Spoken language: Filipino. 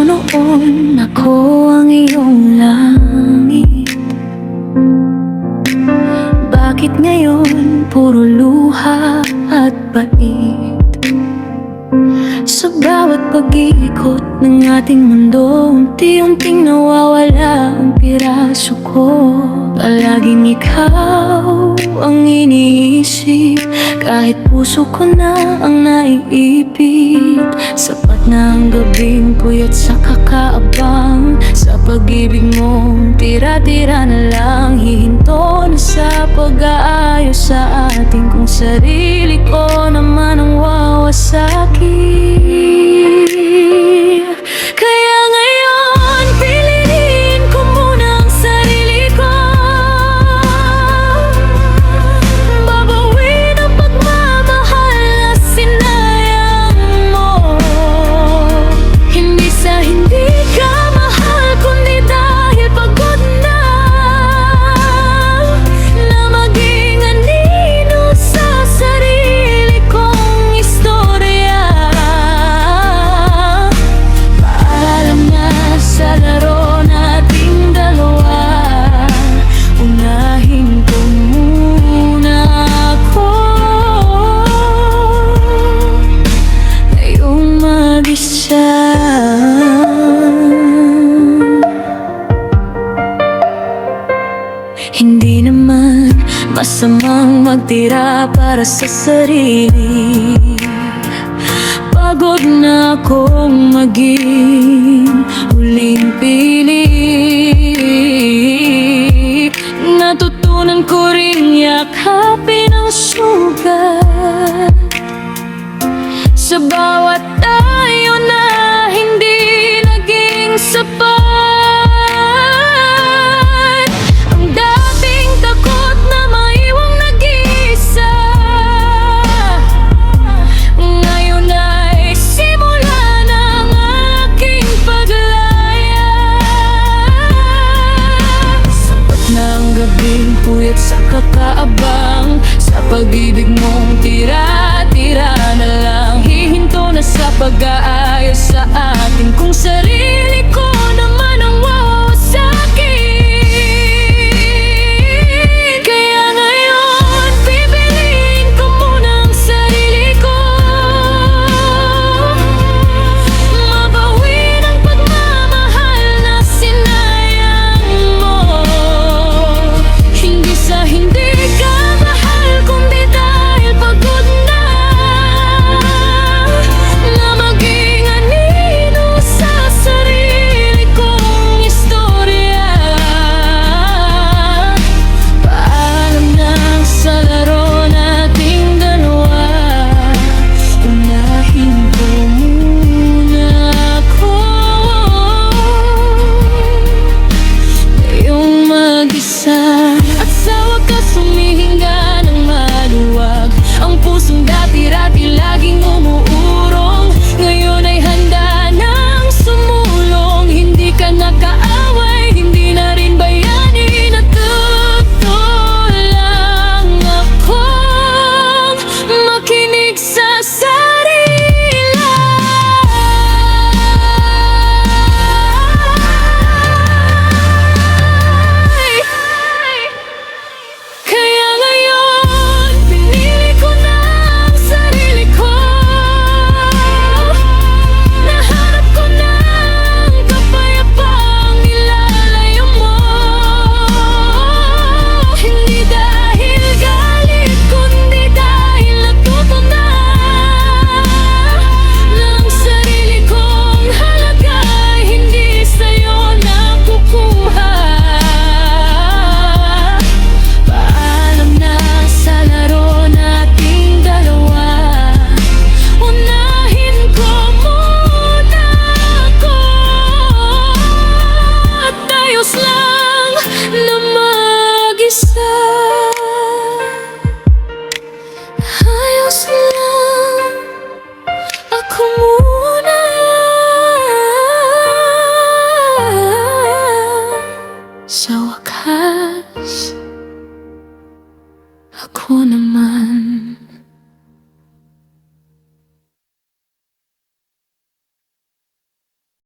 noon ako ang iyong langit. Bakit ngayon puro luha at bait? Sa bawat pag-iikot ng ating mundo, unti-unting nawawala ang piraso ko. Palaging ikaw ang iniisip, kahit puso ko na ang naiipit. Sapat na ang gabing puyat sa kakaabang, sa pag-ibig mo tira-tira na lang. Hihinto na sa pag-aayos sa ating kung sarili ko naman ang wawasaki. Kaya ngayon piliin ko muna ang sarili ko. Babawin ang pagmamahal na sinayang mo. Hindi sa hindi ka mahal, kundi dahil pagod na maging anino sa sarili kong istorya. Paalam na sa laro nating dalawa, unahin ko muna ako ngayong mag-isa. Hindi naman masamang magtira para sa sarili. Pagod na akong maging huling pili. Natutunan ko ring yakapin ang sugat sa bawat tayo na hindi naging sapat. Ang dating takot na maiwang nag-iisa, ngayon ay simula ng aking paglaya. Sapat na ang gabing puyat sa kakaabang, sa pag-ibig mong tira-tira na lang. Hihinto na sa pag-aayos sa atin kung sarili ko naman ang wawasaki. Kaya ngayon pipiliin ko muna ang sarili ko. Mabawin ang pagmamahal na sinayang mo. Hindi sa hindi ka mahal, kundi dahil pagod na maging anino sa sarili kong istorya. Paalam na sa laro nating dalawa, unahin ko muna ako ngayong mag-isa. At sa wakas humihinga ng maluwag ang pusong dati-rati laging umuurong. Ngayon ay handa nang sumulong. Hindi ka nakaaway, hindi na rin bayani. Natuto lang akong makinig sa sarili. Kaya ngayon pinili ko na ang sarili ko. Nahanap ko na ang kapayapang nilalayo mo. Hindi dahil galit, kundi dahil natuto na ng sarili kong halaga ay hindi sa'yo nakukuha. Paalam na sa laro nating dalawa, unahin ko muna ako. At ayos lang na mag-isa. Ayos lang ako muna. Sa wakas ako naman